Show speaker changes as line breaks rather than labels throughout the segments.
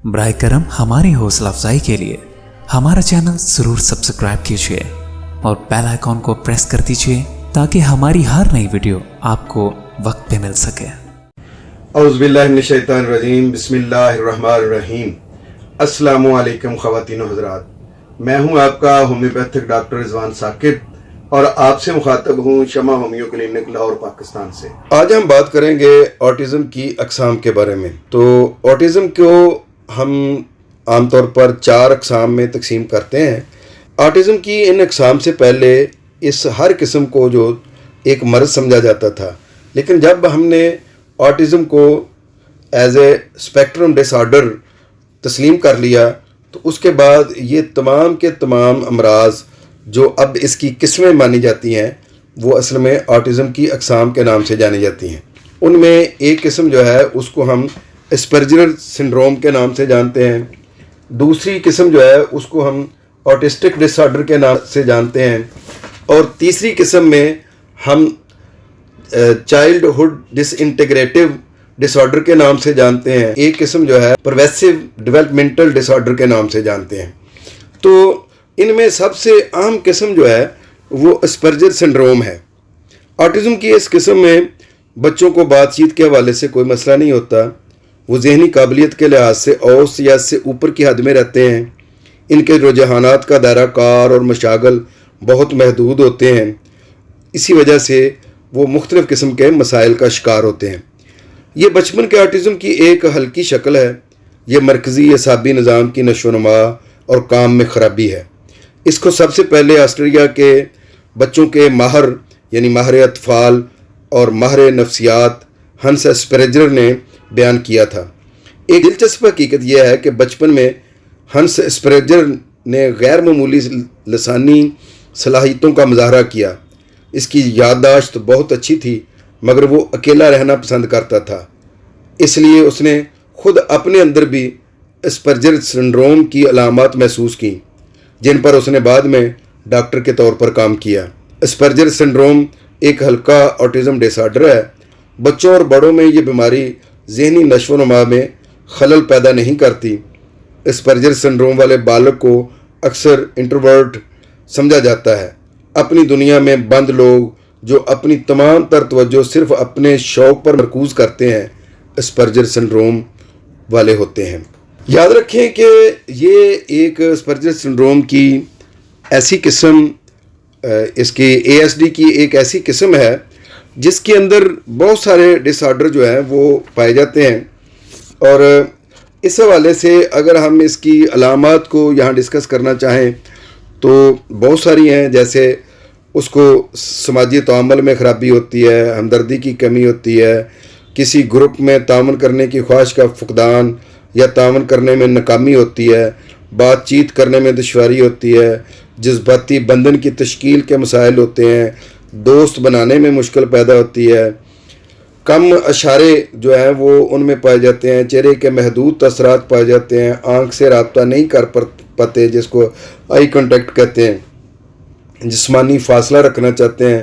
براہ کرم ہماری حوصلہ افزائی کے لیے ہمارا چینل ضرور سبسکرائب کیجیے اور بیل آئیکن کو پریس کر دیجیے تاکہ ہماری ہر نئی ویڈیو آپ کو وقت پہ مل سکے۔
اعوذ باللہ من الشیطان الرجیم، بسم اللہ الرحمن الرحیم۔ السلام علیکم خواتین و حضرات، میں ہوں آپ کا ہومیوپیتھک ڈاکٹر رضوان ثاقب اور آپ سے مخاطب ہوں شمع ہومیو کلینک لاہور پاکستان سے۔ آج ہم بات کریں گے آٹزم کی اقسام کے بارے میں۔ تو آٹزم کو ہم عام طور پر 4 اقسام میں تقسیم کرتے ہیں۔ آٹزم کی ان اقسام سے پہلے اس ہر قسم کو جو ایک مرض سمجھا جاتا تھا، لیکن جب ہم نے آٹزم کو as a spectrum disorder تسلیم کر لیا تو اس کے بعد یہ تمام کے تمام امراض جو اب اس کی قسمیں مانی جاتی ہیں وہ اصل میں آٹزم کی اقسام کے نام سے جانی جاتی ہیں۔ ان میں ایک قسم جو ہے اس کو ہم اسپرجر سنڈروم کے نام سے جانتے ہیں، دوسری قسم جو ہے اس کو ہم آٹسٹک ڈس آرڈر کے نام سے جانتے ہیں، اور تیسری قسم میں ہم چائلڈ ہوڈ ڈس انٹیگریٹو ڈس آرڈر کے نام سے جانتے ہیں، ایک قسم جو ہے پروگریسو ڈیولپمنٹل ڈس آرڈر کے نام سے جانتے ہیں۔ تو ان میں سب سے عام قسم جو ہے وہ اسپرجر سنڈروم ہے۔ آٹزم کی اس قسم میں بچوں کو بات چیت کے حوالے سے کوئی مسئلہ نہیں ہوتا، وہ ذہنی قابلیت کے لحاظ سے اوس یا سے اوپر کی حد میں رہتے ہیں، ان کے رجحانات کا دائرہ کار اور مشاغل بہت محدود ہوتے ہیں، اسی وجہ سے وہ مختلف قسم کے مسائل کا شکار ہوتے ہیں۔ یہ بچپن کے آٹزم کی ایک ہلکی شکل ہے، یہ مرکزی اعصابی نظام کی نشو و نما اور کام میں خرابی ہے۔ اس کو سب سے پہلے آسٹریلیا کے بچوں کے ماہر یعنی ماہر اطفال اور ماہر نفسیات ہنس اسپریجر نے بیان کیا تھا۔ ایک دلچسپ حقیقت یہ ہے کہ بچپن میں ہنس اسپریجر نے غیر معمولی لسانی صلاحیتوں کا مظاہرہ کیا۔ اس کی یادداشت بہت اچھی تھی مگر وہ اکیلا رہنا پسند کرتا تھا، اس لیے اس نے خود اپنے اندر بھی اسپرجر سنڈروم کی علامات محسوس کیں، جن پر اس نے بعد میں ڈاکٹر کے طور پر کام کیا۔ اسپرجر سنڈروم ایک ہلکا آٹزم ڈس آرڈر ہے۔ بچوں اور بڑوں میں یہ بیماری ذہنی نشو و نما میں خلل پیدا نہیں کرتی۔ اسپرجر سنڈروم والے بالغ کو اکثر انٹروورٹ سمجھا جاتا ہے، اپنی دنیا میں بند لوگ جو اپنی تمام تر توجہ صرف اپنے شوق پر مرکوز کرتے ہیں اسپرجر سنڈروم والے ہوتے ہیں۔ یاد رکھیں کہ یہ ایک اسپرجر سنڈروم کی ایسی قسم اس کی ASD کی ایک ایسی قسم ہے جس کے اندر بہت سارے ڈس آرڈر جو ہیں وہ پائے جاتے ہیں، اور اس حوالے سے اگر ہم اس کی علامات کو یہاں ڈسکس کرنا چاہیں تو بہت ساری ہیں، جیسے اس کو سماجی تعامل میں خرابی ہوتی ہے، ہمدردی کی کمی ہوتی ہے، کسی گروپ میں تعاون کرنے کی خواہش کا فقدان یا تعاون کرنے میں ناکامی ہوتی ہے، بات چیت کرنے میں دشواری ہوتی ہے، جذباتی بندھن کی تشکیل کے مسائل ہوتے ہیں، دوست بنانے میں مشکل پیدا ہوتی ہے، کم اشارے جو ہیں وہ ان میں پائے جاتے ہیں، چہرے کے محدود تاثرات پائے جاتے ہیں، آنکھ سے رابطہ نہیں کر پاتے جس کو آئی کانٹیکٹ کہتے ہیں، جسمانی فاصلہ رکھنا چاہتے ہیں،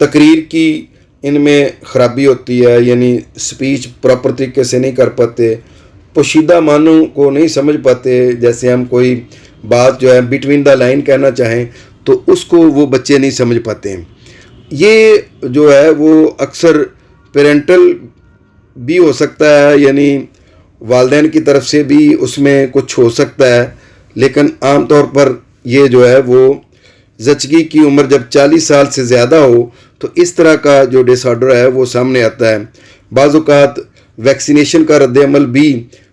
تقریر کی ان میں خرابی ہوتی ہے، یعنی سپیچ پراپر طریقے سے نہیں کر پاتے، پوشیدہ معنوں کو نہیں سمجھ پاتے، جیسے ہم کوئی بات جو ہے بٹوین دا لائن کہنا چاہیں تو اس کو وہ بچے نہیں سمجھ پاتے ہیں۔ یہ جو ہے وہ اکثر پیرنٹل بھی ہو سکتا ہے، یعنی والدین کی طرف سے بھی اس میں کچھ ہو سکتا ہے، لیکن عام طور پر یہ جو ہے وہ زچگی کی عمر جب 40 سال سے زیادہ ہو تو اس طرح کا جو ڈس آرڈر ہے وہ سامنے آتا ہے۔ بعض اوقات ویکسینیشن کا رد عمل بھی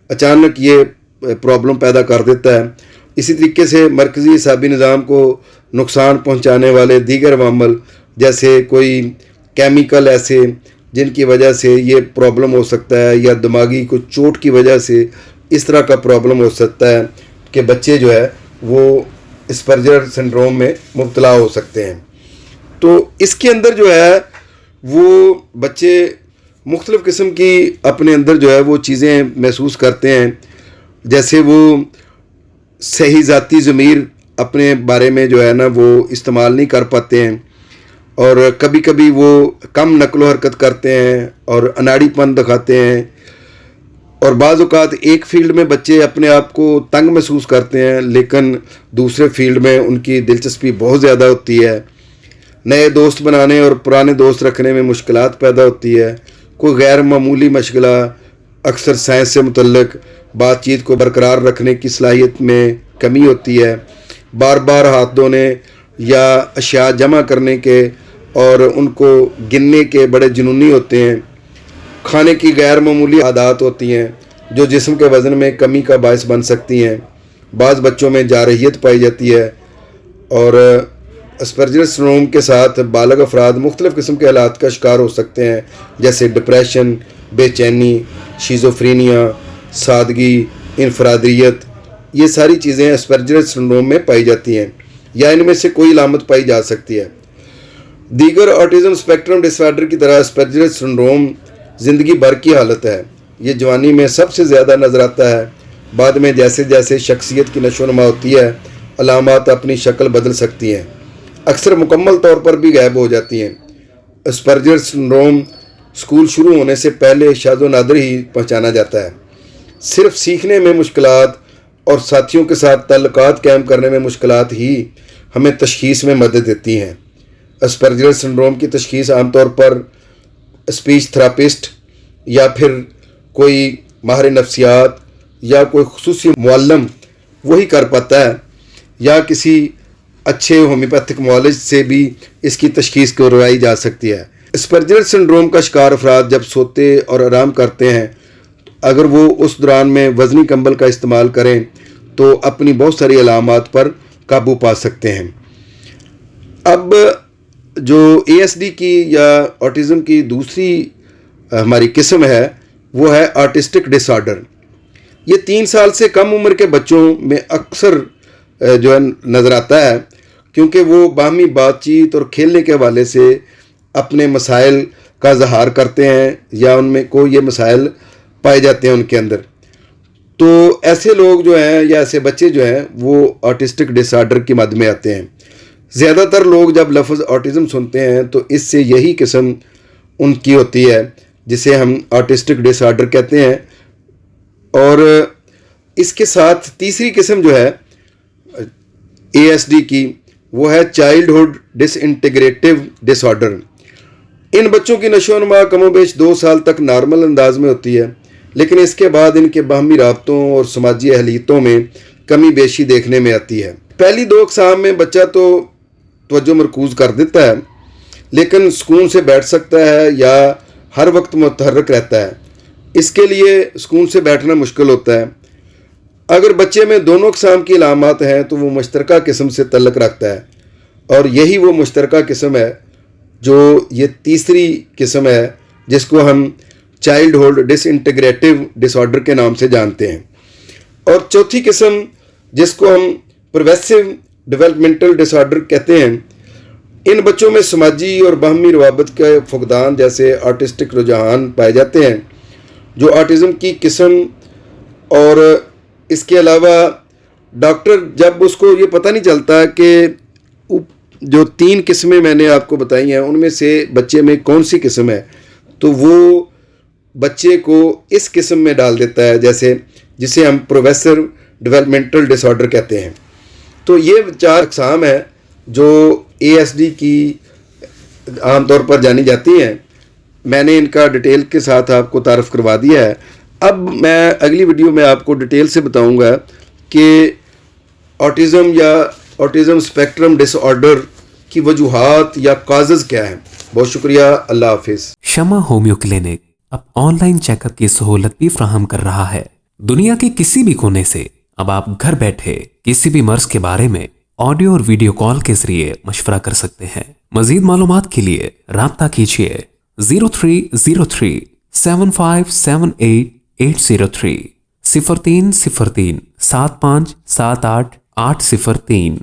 اچانک یہ پرابلم پیدا کر دیتا ہے۔ اسی طریقے سے مرکزی اعصابی نظام کو نقصان پہنچانے والے دیگر عوامل جیسے کوئی کیمیکل ایسے جن کی وجہ سے یہ پرابلم ہو سکتا ہے، یا دماغی کوئی چوٹ کی وجہ سے اس طرح کا پرابلم ہو سکتا ہے کہ بچے جو ہے وہ اسپرجر سنڈروم میں مبتلا ہو سکتے ہیں۔ تو اس کے اندر جو ہے وہ بچے مختلف قسم کی اپنے اندر جو ہے وہ چیزیں محسوس کرتے ہیں، جیسے وہ صحیح ذاتی ضمیر اپنے بارے میں جو ہے نا وہ استعمال نہیں کر پاتے ہیں، اور کبھی کبھی وہ کم نقل و حرکت کرتے ہیں اور اناڑی پن دکھاتے ہیں، اور بعض اوقات ایک فیلڈ میں بچے اپنے آپ کو تنگ محسوس کرتے ہیں، لیکن دوسرے فیلڈ میں ان کی دلچسپی بہت زیادہ ہوتی ہے۔ نئے دوست بنانے اور پرانے دوست رکھنے میں مشکلات پیدا ہوتی ہے۔ کوئی غیر معمولی مشغلہ، اکثر سائنس سے متعلق بات چیت کو برقرار رکھنے کی صلاحیت میں کمی ہوتی ہے۔ بار بار ہاتھ دھونے یا اشیاء جمع کرنے کے اور ان کو گننے کے بڑے جنونی ہوتے ہیں۔ کھانے کی غیر معمولی عادات ہوتی ہیں جو جسم کے وزن میں کمی کا باعث بن سکتی ہیں۔ بعض بچوں میں جارحیت پائی جاتی ہے، اور اسپرجر سنڈروم کے ساتھ بالغ افراد مختلف قسم کے حالات کا شکار ہو سکتے ہیں، جیسے ڈپریشن، بے چینی، شیزوفرینیا، سادگی، انفرادیت۔ یہ ساری چیزیں اسپرجر سنڈروم میں پائی جاتی ہیں یا ان میں سے کوئی علامت پائی جا سکتی ہے۔ دیگر آٹزم اسپیکٹرم ڈس آرڈر کی طرح اسپرجر سنڈروم زندگی بھر کی حالت ہے۔ یہ جوانی میں سب سے زیادہ نظر آتا ہے۔ بعد میں جیسے جیسے شخصیت کی نشو و نما ہوتی ہے، علامات اپنی شکل بدل سکتی ہیں، اکثر مکمل طور پر بھی غائب ہو جاتی ہیں۔ اسپرجر سنڈروم اسکول شروع ہونے سے پہلے شاذ و نادر ہی پہچانا جاتا ہے۔ صرف سیکھنے میں مشکلات اور ساتھیوں کے ساتھ تعلقات قائم کرنے میں مشکلات ہی ہمیں تشخیص میں مدد دیتی ہیں۔ اسپرجر سنڈروم کی تشخیص عام طور پر اسپیچ تھراپسٹ یا پھر کوئی ماہر نفسیات یا کوئی خصوصی معلم وہی کر پاتا ہے، یا کسی اچھے ہومیوپیتھک معالج سے بھی اس کی تشخیص کروائی جا سکتی ہے۔ اسپرجر سنڈروم کا شکار افراد جب سوتے اور آرام کرتے ہیں، اگر وہ اس دوران میں وزنی کمبل کا استعمال کریں تو اپنی بہت ساری علامات پر قابو پا سکتے ہیں۔ اب جو ASD کی یا آٹزم کی دوسری ہماری قسم ہے وہ ہے آرٹسٹک ڈس آرڈر۔ یہ 3 سال سے کم عمر کے بچوں میں اکثر جو ہے نظر آتا ہے، کیونکہ وہ باہمی بات چیت اور کھیلنے کے حوالے سے اپنے مسائل کا اظہار کرتے ہیں یا ان میں کو یہ مسائل پائے جاتے ہیں ان کے اندر۔ تو ایسے لوگ جو ہیں یا ایسے بچے جو ہیں وہ آرٹسٹک ڈس آرڈر کی مد میں آتے ہیں۔ زیادہ تر لوگ جب لفظ آٹزم سنتے ہیں تو اس سے یہی قسم ان کی ہوتی ہے جسے ہم آرٹسٹک ڈس آرڈر کہتے ہیں۔ اور اس کے ساتھ تیسری قسم جو ہے ASD کی وہ ہے چائلڈہڈ ڈس انٹیگریٹو ڈس آرڈر۔ ان بچوں کی نشو و نما کم و بیش 2 سال تک نارمل انداز میں ہوتی ہے، لیکن اس کے بعد ان کے باہمی رابطوں اور سماجی اہلیتوں میں کمی بیشی دیکھنے میں آتی ہے۔ پہلی 2 اقسام میں بچہ تو توجہ مرکوز کر دیتا ہے، لیکن سکون سے بیٹھ سکتا ہے یا ہر وقت متحرک رہتا ہے۔ اس کے لیے سکون سے بیٹھنا مشکل ہوتا ہے۔ اگر بچے میں دونوں اقسام کی علامات ہیں تو وہ مشترکہ قسم سے تعلق رکھتا ہے، اور یہی وہ مشترکہ قسم ہے جو یہ تیسری قسم ہے جس کو ہم چائلڈہڈ ڈس انٹیگریٹو ڈس آرڈر کے نام سے جانتے ہیں۔ اور چوتھی قسم جس کو ہم پروگریسو ڈیولپمنٹل ڈس آرڈر کہتے ہیں، ان بچوں میں سماجی اور باہمی روابط کے فقدان جیسے آرٹسٹک رجحان پائے جاتے ہیں جو آٹزم کی قسم۔ اور اس کے علاوہ ڈاکٹر جب اس کو یہ پتہ نہیں چلتا کہ جو 3 قسمیں میں نے آپ کو بتائی ہیں ان میں سے بچے میں کون سی قسم ہے، تو وہ بچے کو اس قسم میں ڈال دیتا ہے جسے ہم پروگریسو ڈیولپمنٹل ڈس آرڈر کہتے ہیں۔ تو یہ 4 اقسام ہیں جو ASD کی عام طور پر جانی جاتی ہیں۔ میں نے ان کا ڈیٹیل کے ساتھ آپ کو تعارف کروا دیا ہے۔ اب میں اگلی ویڈیو میں آپ کو ڈیٹیل سے بتاؤں گا کہ آٹزم یا آٹزم اسپیکٹرم ڈس آرڈر کی وجوہات یا کازز کیا ہیں۔ بہت شکریہ، اللہ حافظ۔
شمع ہومیو کلینک اب آن لائن چیک اپ کی سہولت بھی فراہم کر رہا ہے۔ دنیا کے کسی بھی کونے سے اب آپ گھر بیٹھے کسی بھی مرض کے بارے میں آڈیو اور ویڈیو کال کے ذریعے مشورہ کر سکتے ہیں۔ مزید معلومات کے لیے رابطہ کیجیے 0303 7578 803 0303 7578 803۔